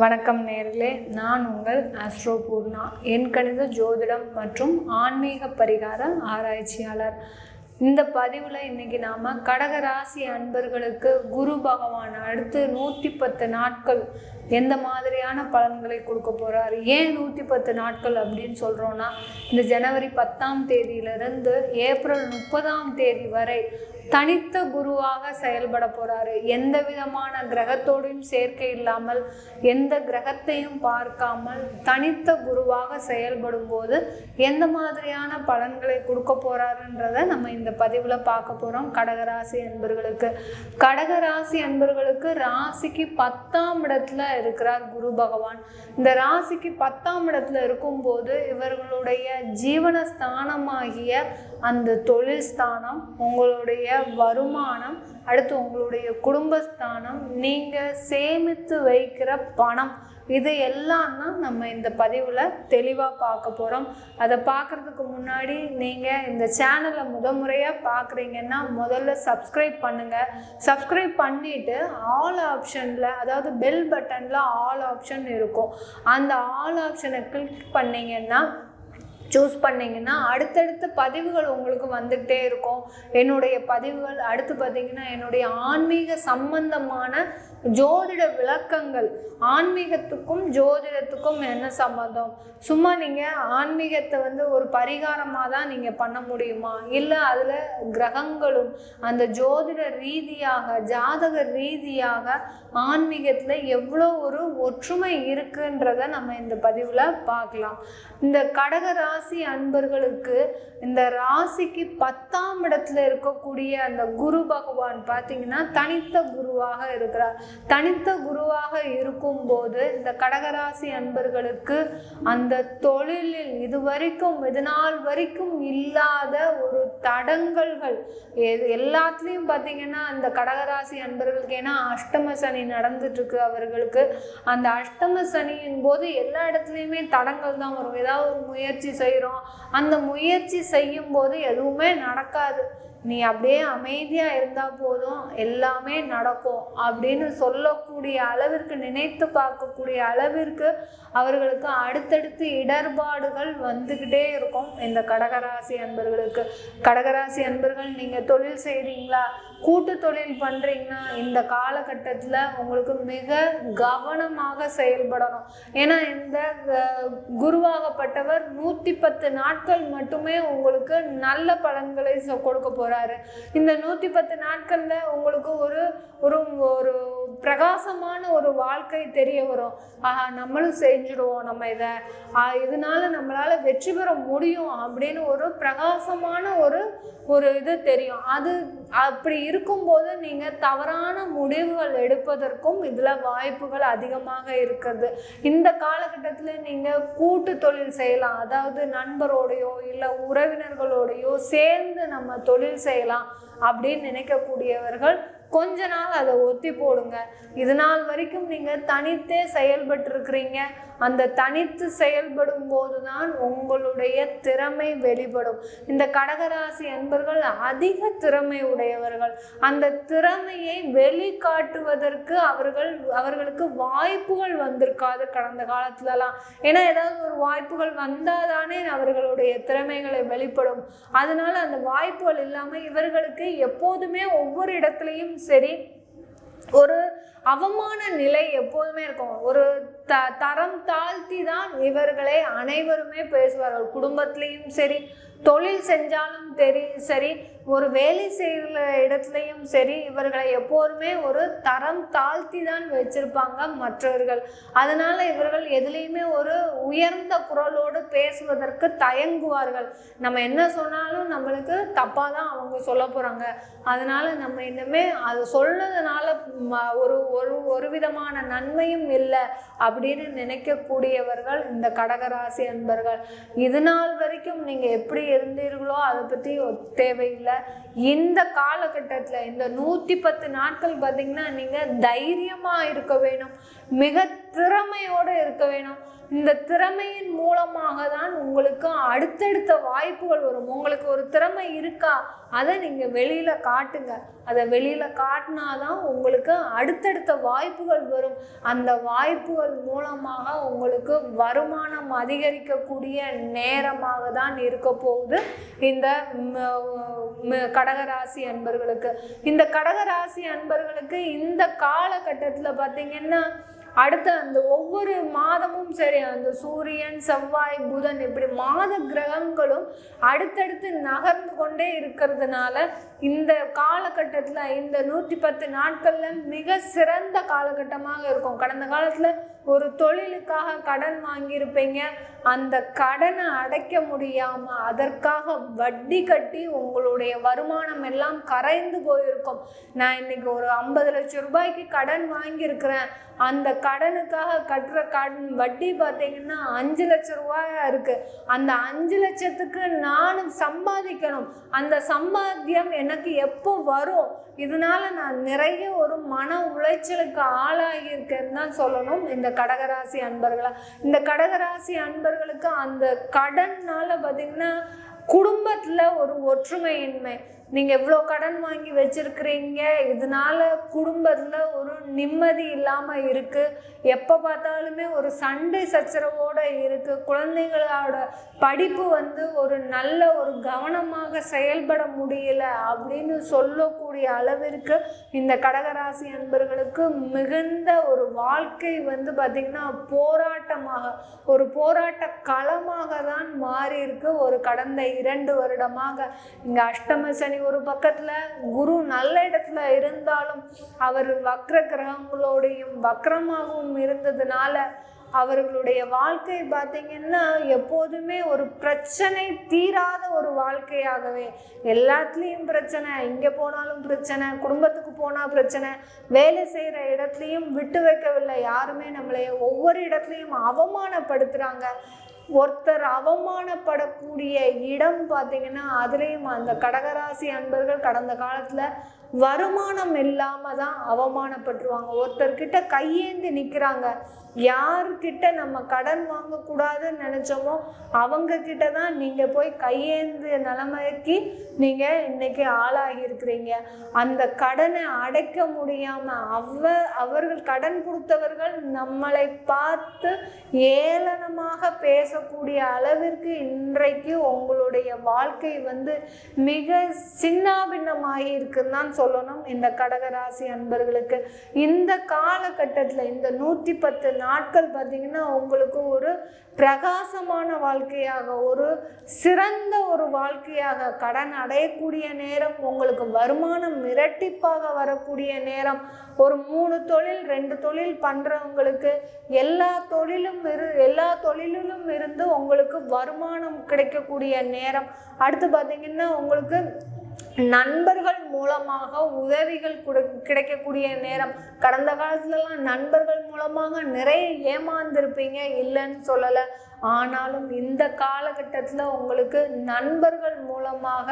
வணக்கம் நேர்களே, நான் உங்கள் ஆஸ்ட்ரோ பூர்ணா, என் கணித ஜோதிடம் மற்றும் ஆன்மீக பரிகார ஆராய்ச்சியாளர். இந்த பதிவில் இன்றைக்கி நாம் கடகராசி அன்பர்களுக்கு குரு பகவான் அடுத்து 110 நாட்கள் எந்த மாதிரியான பலன்களை கொடுக்க போகிறார். ஏன் 110 நாட்கள் அப்படின்னு சொல்கிறோன்னா, இந்த ஜனவரி 10ஆம் தேதியிலிருந்து ஏப்ரல் 30ஆம் தேதி வரை தனித்த குருவாக செயல்பட போகிறாரு. எந்த விதமான கிரகத்தோடையும் சேர்க்கை இல்லாமல், எந்த கிரகத்தையும் பார்க்காமல் தனித்த குருவாக செயல்படும் போது எந்த மாதிரியான பலன்களை கொடுக்க போகிறாருன்றதை நம்ம இந்த பதிவில் பார்க்க போகிறோம். கடகராசி அன்பர்களுக்கு ராசிக்கு 10ஆம் இடத்துல இருக்கிறார் குரு பகவான். இந்த ராசிக்கு 10ஆம் இடத்துல இருக்கும்போது இவர்களுடைய ஜீவனஸ்தானமாகிய அந்த தொழில் ஸ்தானம், உங்களுடைய வருமானம், அடுத்து உங்களுடைய குடும்பஸ்தானம், நீங்கள் சேமித்து வைக்கிற பணம், இது எல்லாம் தான் நம்ம இந்த பதிவில் தெளிவாக பார்க்க போகிறோம். அதை பார்க்குறதுக்கு முன்னாடி நீங்கள் இந்த சேனலை முறையாக பார்க்குறீங்கன்னா முதல்ல சப்ஸ்கிரைப் பண்ணுங்கள். சப்ஸ்கிரைப் பண்ணிவிட்டு ஆல் ஆப்ஷனில், அதாவது பெல் பட்டனில் ஆல் ஆப்ஷன் இருக்கும், அந்த ஆல் ஆப்ஷனை கிளிக் பண்ணிங்கன்னா சூஸ் பண்ணிங்கன்னா அடுத்தடுத்த பதிவுகள் உங்களுக்கு வந்துக்கிட்டே இருக்கும். என்னுடைய பதிவுகள் அடுத்து பார்த்திங்கன்னா என்னுடைய ஆன்மீக சம்பந்தமான ஜோதிட விளக்கங்கள். ஆன்மீகத்துக்கும் ஜோதிடத்துக்கும் என்ன சம்மந்தம்? சும்மா நீங்கள் ஆன்மீகத்தை ஒரு பரிகாரமாக தான் நீங்கள் பண்ண முடியுமா? இல்லை அதில் கிரகங்களும் அந்த ஜோதிட ரீதியாக, ஜாதக ரீதியாக ஆன்மீகத்தில் எவ்வளோ ஒரு ஒற்றுமை இருக்குன்றதை நம்ம இந்த பதிவில் பார்க்கலாம். இந்த கடகராசி அன்பர்களுக்கு இந்த ராசிக்கு 10ஆம் இடத்துல இருக்கக்கூடிய அந்த குரு பகவான் பார்த்தீங்கன்னா தனித்த குருவாக இருக்கிறார். தனித்த குருவாக இருக்கும்போது இந்த கடகராசி அன்பர்களுக்கு அந்த தொழிலில் இது நாள் வரைக்கும் இல்லாத ஒரு தடங்கல்கள் எல்லாத்துலேயும் பார்த்தீங்கன்னா அந்த கடகராசி அன்பர்களுக்கு, ஏன்னா அஷ்டம சனி நடந்துட்டு இருக்கு அவர்களுக்கு. அந்த அஷ்டம சனியின் போது எல்லா இடத்துலையுமே தடங்கள் தான் வரும். ஏதாவது ஒரு முயற்சி செய்கிறோம், அந்த முயற்சி செய்யும் போது எதுவுமே நடக்காது. நீ அப்படியே அமைதியாக இருந்தால் போதும், எல்லாமே நடக்கும் அப்படின்னு சொல்லக்கூடிய அளவிற்கு, நினைத்து பார்க்கக்கூடிய அளவிற்கு அவர்களுக்கு அடுத்தடுத்து இடர்பாடுகள் வந்துக்கிட்டே இருக்கும். இந்த கடகராசி அன்பர்களுக்கு, கடகராசி அன்பர்கள் நீங்கள் தொழில் செய்கிறீங்களா, கூட்டு தொழில் பண்ணுறீங்கன்னா இந்த காலகட்டத்தில் உங்களுக்கு மிக கவனமாக செயல்படணும். ஏன்னா இந்த குருவாகப்பட்டவர் 110 நாட்கள் மட்டுமே உங்களுக்கு நல்ல பலன்களை கொடுக்க போகிறார். இந்த 110 நாட்கள்ல உங்களுக்கு ஒரு பிரகாசமான ஒரு வாழ்க்கை தெரிய வரும். நம்மளும் செஞ்சிடுவோம், நம்ம இதனால நம்மளால வெற்றி பெற முடியும் அப்படின்னு ஒரு பிரகாசமான ஒரு இது தெரியும். அது அப்படி இருக்கும்போது நீங்க தவறான முடிவுகள் எடுப்பதற்கும் இதுல வாய்ப்புகள் அதிகமாக இருக்கிறது. இந்த காலகட்டத்தில் நீங்க கூட்டு தொழில் செய்யலாம். அதாவது நண்பரோடையோ இல்லை உறவினர்களோடையோ சேர்ந்து நம்ம தொழில் செய்யலாம் அப்படின்னு நினைக்கக்கூடியவர்கள் கொஞ்ச நாள் அதை ஒத்தி போடுங்க. இது நாள் வரைக்கும் நீங்கள் தனித்தே செயல்பட்டு இருக்கிறீங்க. அந்த தனித்து செயல்படும் போதுதான் உங்களுடைய திறமை வெளிப்படும். இந்த கடகராசி அன்பர்கள் அதிக திறமை உடையவர்கள். அந்த திறமையை வெளிக்காட்டுவதற்கு அவர்களுக்கு வாய்ப்புகள் வந்திருக்காது கடந்த காலத்துலலாம். ஏன்னா ஏதாவது ஒரு வாய்ப்புகள் வந்தாதானே அவர்களுடைய திறமைகளை வெளிப்படும். அதனால அந்த வாய்ப்புகள் இல்லாமல் இவர்களுக்கு எப்போதுமே ஒவ்வொரு இடத்துலையும் சரி ஒரு அவமான நிலை எப்போதுமே இருக்கும். ஒரு தரம் தாழ்த்தி தான் இவர்களை அனைவருமே பேசுவார்கள். குடும்பத்திலையும் சரி, தொழில் செஞ்சாலும் சரி, ஒரு வேலை செய்கிற இடத்துலையும் சரி, இவர்களை எப்போதுமே ஒரு தரம் தாழ்த்தி தான் வச்சிருப்பாங்க மற்றவர்கள். அதனால இவர்கள் எதுலேயுமே ஒரு உயர்ந்த குரலோடு பேசுவதற்கு தயங்குவார்கள். நம்ம என்ன சொன்னாலும் நம்மளுக்கு தப்பாக தான் அவங்க சொல்ல போகிறாங்க. அதனால நம்ம இன்னுமே அது சொன்னதுனால ஒரு விதமான நன்மையும் இல்லை அப்படின்னு நினைக்கக்கூடியவர்கள் இந்த கடகராசி அன்பர்கள். இது நாள் வரைக்கும் நீங்கள் எப்படி இருந்தீர்களோ அதை பற்றி தேவையில்லை. இந்த காலகட்டத்தில் இந்த 110 நாட்கள் பார்த்தீங்கன்னா நீங்கள் தைரியமாக இருக்க வேணும். மிக திறமையோடு இருக்க வேணும். இந்த திறமையின் மூலமாக தான் உங்களுக்கு அடுத்தடுத்த வாய்ப்புகள் வரும். உங்களுக்கு ஒரு திறமை இருக்கா, அதை நீங்கள் வெளியில் காட்டுங்க. அதை வெளியில் காட்டினாதான் உங்களுக்கு அடுத்தடுத்த வாய்ப்புகள் வரும். அந்த வாய்ப்புகள் மூலமாக உங்களுக்கு வருமானம் அதிகரிக்கக்கூடிய நேரமாக தான் இருக்க போகுது இந்த கடகராசி அன்பர்களுக்கு. இந்த கடகராசி அன்பர்களுக்கு இந்த காலகட்டத்தில் பார்த்தீங்கன்னா அடுத்த அந்த ஒவ்வொரு மாதமும் சரி, அந்த சூரியன், செவ்வாய், புதன் இப்படி மாத கிரகங்களும் அடுத்தடுத்து நகர்ந்து கொண்டே இருக்கிறதுனால இந்த காலகட்டத்தில் இந்த 110 நாட்களில் மிக சிறந்த காலகட்டமாக இருக்கும். கடந்த காலத்தில் ஒரு தொழிலுக்காக கடன் வாங்கியிருப்பீங்க, அந்த கடனை அடைக்க முடியாமல் அதற்காக வட்டி கட்டி உங்களுடைய வருமானம் எல்லாம் கரைந்து போயிருக்கும். நான் இன்னைக்கு ஒரு 50 லட்சம் ரூபாய்க்கு கடன் வாங்கியிருக்கிறேன், அந்த கடனுக்காக கட்டுற கடன் வட்டி பார்த்தீங்கன்னா 5 லட்சம் ரூபாயா இருக்கு. அந்த 5 லட்சத்துக்கு நான் சம்பாதிக்கணும், அந்த சம்பாத்தியம் எனக்கு எப்போ வரும்? இதனால நான் நிறைய ஒரு மன உளைச்சலுக்கு ஆளாகி இருக்கேன்னு தான் சொல்லணும் இந்த கடகராசி அன்பர்களா. இந்த கடகராசி அன்பர்களுக்கு அந்த கடன்னால பார்த்தீங்கன்னா குடும்பத்தில் ஒரு ஒற்றுமையின்மை, நீங்கள் எவ்வளோ கடன் வாங்கி வச்சிருக்கிறீங்க, இதனால குடும்பத்தில் ஒரு நிம்மதி இல்லாமல் இருக்குது. எப்போ பார்த்தாலுமே ஒரு சண்டை சச்சரவோடு இருக்குது. குழந்தைங்களோட படிப்பு ஒரு நல்ல ஒரு கவனமாக செயல்பட முடியல அப்படின்னு சொல்லக்கூடிய அளவிற்கு இந்த கடகராசி அன்பர்களுக்கு மிகுந்த ஒரு வாழ்க்கை பார்த்திங்கன்னா போராட்டமாக, ஒரு போராட்ட களமாக தான் மாறி இருக்கு. ஒரு கடந்த 2 வருடமாக இங்கே அஷ்டம சனி ஒரு பக்கத்துல, குரு நல்ல இடத்துல இருந்தாலும் அவர் வக்ர கிரகங்களோடையும் வக்ரமாகவும் இருந்ததுனால அவர்களுடைய வாழ்க்கை பார்த்தீங்கன்னா எப்போதுமே ஒரு பிரச்சனை தீராத ஒரு வாழ்க்கையாகவே, எல்லாத்துலேயும் பிரச்சனை, இங்கே போனாலும் பிரச்சனை, குடும்பத்துக்கு போனால் பிரச்சனை, வேலை செய்கிற இடத்துலையும் விட்டு வைக்கவில்லை யாருமே. நம்மளை ஒவ்வொரு இடத்துலையும் அவமானப்படுத்துகிறாங்க. ஒருத்தர் அவமானப்படக்கூடிய இடம் பார்த்தீங்கன்னா அதுலேயும் அந்த கடகராசி அன்பர்கள் கடந்த காலத்தில் வருமானம் இல்லாமல் தான் அவமானப்பட்டுருவாங்க. ஒருத்தர்கிட்ட கையேந்தி நிற்கிறாங்க. யார்கிட்ட நம்ம கடன் வாங்கக்கூடாதுன்னு நினச்சோமோ அவங்கக்கிட்ட தான் நீங்கள் போய் கையேந்து நிலைமைக்கு நீங்கள் இன்றைக்கி ஆளாகி இருக்கிறீங்க. அந்த கடனை அடைக்க முடியாமல் அவர்கள் கடன் கொடுத்தவர்கள் நம்மளை பார்த்து ஏளனமாக பேசக்கூடிய அளவிற்கு இன்றைக்கு உங்களுடைய வாழ்க்கை மிக சின்னாபின்னமாகி இருக்குன்னு தான் சொல்லணும் இந்த கடகராசி அன்பர்களுக்கு. இந்த காலகட்டத்தில் இந்த 110 நாட்கள் பார்த்தீங்கன்னா உங்களுக்கு ஒரு பிரகாசமான வாழ்க்கையாக, ஒரு சிறந்த ஒரு வாழ்க்கையாக, கடன் அடையக்கூடிய நேரம், உங்களுக்கு வருமானம் இரட்டிப்பாக வரக்கூடிய நேரம், ஒரு 3 தொழில் 2 தொழில் பண்ணுறவங்களுக்கு எல்லா தொழிலிலும் இருந்து உங்களுக்கு வருமானம் கிடைக்கக்கூடிய நேரம். அடுத்து பார்த்தீங்கன்னா உங்களுக்கு நண்பர்கள் மூலமாக உதவிகள் கிடைக்கக்கூடிய நேரம். கடந்த காலத்துலலாம் நண்பர்கள் மூலமாக நிறைய ஏமாந்திருப்பீங்க, இல்லைன்னு சொல்லலை. ஆனாலும் இந்த காலகட்டத்தில் உங்களுக்கு நண்பர்கள் மூலமாக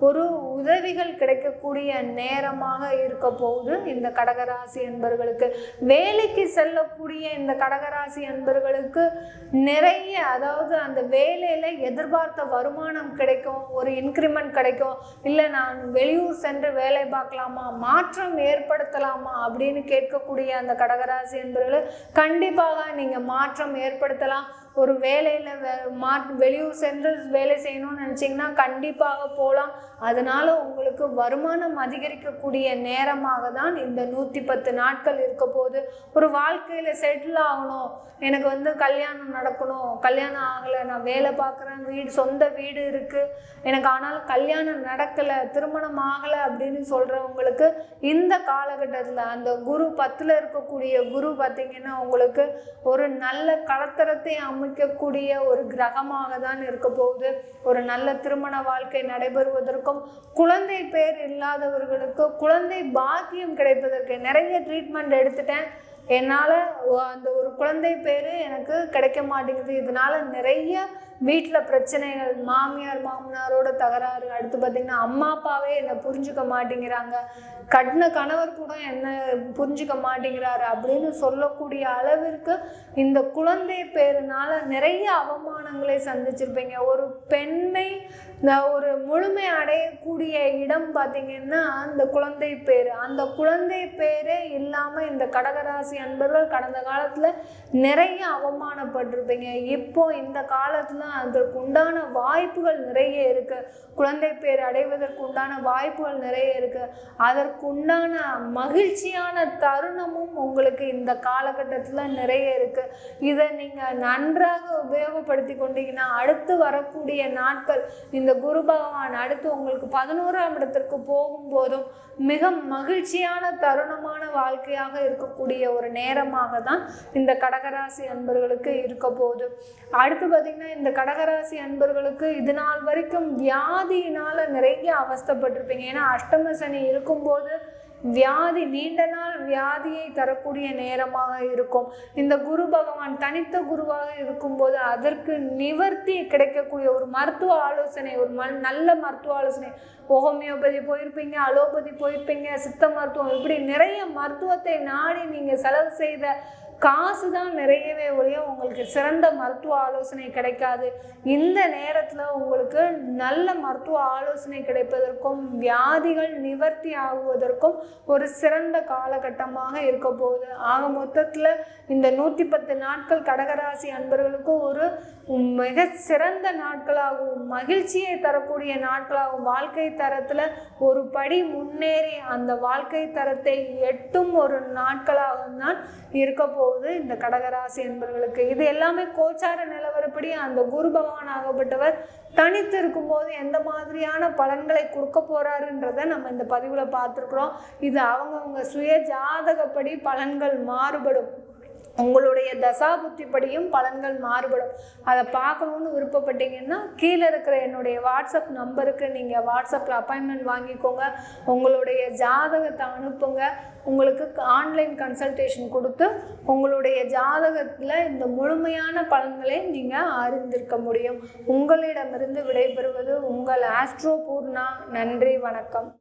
ஒரு உதவிகள் கிடைக்கக்கூடிய நேரமாக இருக்க போகுது இந்த கடகராசி அன்பர்களுக்கு. வேலைக்கு செல்லக்கூடிய இந்த கடகராசி அன்பர்களுக்கு நிறைய, அதாவது அந்த வேலையில் எதிர்பார்த்த வருமானம் கிடைக்கும், ஒரு இன்க்ரிமெண்ட் கிடைக்கும். இல்லை நான் வெளியூர் சென்று வேலை பார்க்கலாமா, மாற்றம் ஏற்படுத்தலாமா அப்படின்னு கேட்கக்கூடிய அந்த கடகராசி அன்பர்கள் கண்டிப்பாக நீங்கள் மாற்றம் ஏற்படுத்தலாம். ஒரு வேலையில் வெளியூர் சென்று வேலை செய்யணும்னு நினச்சிங்கன்னா கண்டிப்பாக போகலாம். அதனால் உங்களுக்கு வருமானம் அதிகரிக்கக்கூடிய நேரமாக தான் இந்த 110 நாட்கள் இருக்க போது. ஒரு வாழ்க்கையில் செட்டில் ஆகணும், எனக்கு கல்யாணம் நடக்கணும், கல்யாணம் ஆகலை, நான் வேலை பார்க்குறேன், சொந்த வீடு இருக்குது எனக்கு, ஆனாலும் கல்யாணம் நடக்கலை, திருமணம் ஆகலை அப்படின்னு சொல்கிறவங்களுக்கு இந்த காலகட்டத்தில் அந்த குரு 10ல் இருக்கக்கூடிய குரு பார்த்திங்கன்னா உங்களுக்கு ஒரு நல்ல கலத்தரத்தை அமைக்கக்கூடிய ஒரு கிரகமாக தான் இருக்க போகுது. ஒரு நல்ல திருமண வாழ்க்கை நடைபெறுவதற்கும், குழந்தை பேர் இல்லாதவர்களுக்கு குழந்தை பாக்கியம் கிடைப்பதற்கு நிறைய ட்ரீட்மெண்ட் எடுத்துட்டேன், என்னால் அந்த ஒரு குழந்தை பேர் எனக்கு கிடைக்க மாட்டேங்குது, இதனால் நிறைய வீட்டில் பிரச்சனைகள், மாமியார் மாமனாரோட தகராறு, அடுத்து பார்த்திங்கன்னா அம்மா அப்பாவே என்னை புரிஞ்சுக்க மாட்டேங்கிறாங்க, கட்டின கணவர் கூட என்ன புரிஞ்சுக்க மாட்டேங்கிறாரு அப்படின்னு சொல்லக்கூடிய அளவிற்கு இந்த குழந்தை பேருனால நிறைய அவமானங்களை சந்திச்சிருப்பீங்க. ஒரு பெண்ணை ஒரு முழுமை அடையக்கூடிய இடம் பார்த்திங்கன்னா அந்த குழந்தை பேர். அந்த குழந்தை பேரே இல்லாமல் இந்த கடகராசி அன்பர்கள் கடந்த காலத்தில் நிறைய அவமானப்பட்டிருப்பீங்க. இப்போ இந்த காலத்தில் அதற்கு உண்டான வாய்ப்புகள் நிறைய இருக்குது. குழந்தை பேர் அடைவதற்கு உண்டான வாய்ப்புகள் நிறைய இருக்குது. அதற்குண்டான மகிழ்ச்சியான தருணமும் உங்களுக்கு இந்த காலகட்டத்தில் நிறைய இருக்குது. இதை நீங்கள் நன்றாக உபயோகப்படுத்தி கொண்டீங்கன்னா அடுத்து வரக்கூடிய நாட்கள் இந்த குரு பகவான் அடுத்து உங்களுக்கு 11ஆம் இடத்திற்கு போகும்போதும் மிக மகிழ்ச்சியான தருணமான வாழ்க்கையாக இருக்கக்கூடிய ஒரு நேரமாக தான் இந்த கடகராசி அன்பர்களுக்கு இருக்க போகுது. அடுத்து பார்த்திங்கன்னா இந்த கடகராசி அன்பர்களுக்கு இது நாள் வரைக்கும் வியாதியினால் நிறைய அவஸ்தைப்பட்டிருப்பீங்க. ஏன்னா அஷ்டம சனி இருக்கும்போது வியாதி, நீண்ட நாள் வியாதியை தரக்கூடிய நேரமாக இருக்கும். இந்த குரு பகவான் தனித்த குருவாக இருக்கும்போது அதற்கு நிவர்த்தி கிடைக்கக்கூடிய ஒரு மருத்துவ ஆலோசனை, ஒரு நல்ல மருத்துவ ஆலோசனை, ஹோமியோபதி போயிருப்பீங்க, அலோபதி போயிருப்பீங்க, சித்த மருத்துவம், இப்படி நிறைய மருத்துவத்தை நாடி நீங்கள் செலவு செய்த காசு தான் நிறையவே ஒழிய உங்களுக்கு சிறந்த மருத்துவ ஆலோசனை கிடைக்காது. இந்த நேரத்தில் உங்களுக்கு நல்ல மருத்துவ ஆலோசனை கிடைப்பதற்கும் வியாதிகள் நிவர்த்தி ஆகுவதற்கும் ஒரு சிறந்த காலகட்டமாக இருக்க போகுது. ஆக மொத்தத்தில் இந்த 110 நாட்கள் கடகராசி அன்பர்களுக்கு ஒரு மிக சிறந்த நாட்களாகவும் மகிழ்ச்சியை தரக்கூடிய நாட்களாகவும் வாழ்க்கை தரத்தில் ஒரு படி முன்னேறி அந்த வாழ்க்கை தரத்தை எட்டும் ஒரு நாட்களாகவும் தான் இருக்க போகுது இந்த கடகராசி என்பவர்களுக்கு. இது எல்லாமே கோச்சார நிலவரப்படி அந்த குரு பகவான் ஆகப்பட்டவர் தனித்து இருக்கும்போது எந்த மாதிரியான பலன்களை கொடுக்க போறாருன்றதை நம்ம இந்த பதிவில் பார்த்துருக்குறோம். இது அவங்கவுங்க சுய ஜாதகப்படி பலன்கள் மாறுபடும். உங்களுடைய தசாபுத்திப்படியும் பலன்கள் மாறுபடும். அதை பார்க்கணுன்னு விருப்பப்பட்டீங்கன்னா கீழே இருக்கிற என்னுடைய வாட்ஸ்அப் நம்பருக்கு நீங்கள் வாட்ஸ்அப்பில் அப்பாயின்மெண்ட் வாங்கிக்கோங்க. உங்களுடைய ஜாதகத்தை அனுப்புங்க. உங்களுக்கு ஆன்லைன் கன்சல்டேஷன் கொடுத்து உங்களுடைய ஜாதகத்தில் இந்த முழுமையான பலன்களை நீங்கள் அறிந்திருக்க முடியும். உங்களிடமிருந்து விடைபெறுவது உங்கள் ஆஸ்ட்ரோ பூர்ணா. நன்றி, வணக்கம்.